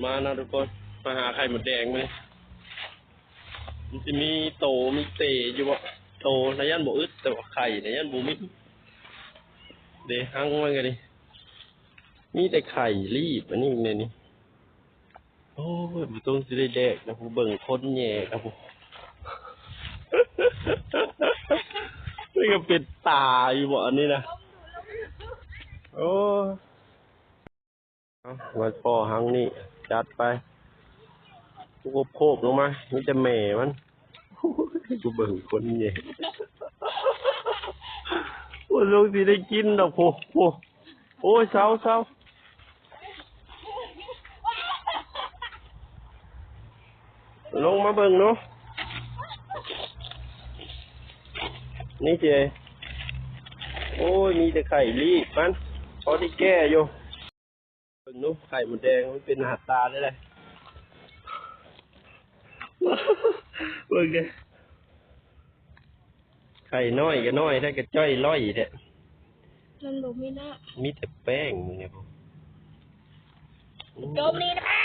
มานะทุกคนมาหาไข่หมดแดงไหมมันจะมีโตมีเตอยู่บ่โตในย่านบ่อึดแต่ว่าไข่ในย่านบ่มีเดี๋ยวหั่งไว้กันดิมีแต่ไข่รีบอันนี้เนี่ยนี่โอ้ยบ่ต้องสิได้แดกนะผู้เบิ่งคนแย่ครับผมนี่ก็เป็นตาอยู่บ่อันนี้นะโอ้เอาไว้พ่อหั่งนี่จัดไปกูโคบลงมามีแต่แม่มันกูเบิ่งคนแย่โอ้ยลูกสิได้กินดอกโหโอ้ยเศร้าลงมาเบิ่งเนาะนี่เจโอ้ยมีแต่ไข่รีบมันพอที่แก้อยู่เบิ่งเนาะไข่หมดแดงมันเป็นหัตตาได้เลยเบิ่งเลยไข่น้อยก็น้อยได้ก็จ้อยร้อยแท้มันบอกไม่ได้มีแต่แป้งมึงเนี่ยผม จมนี่นะ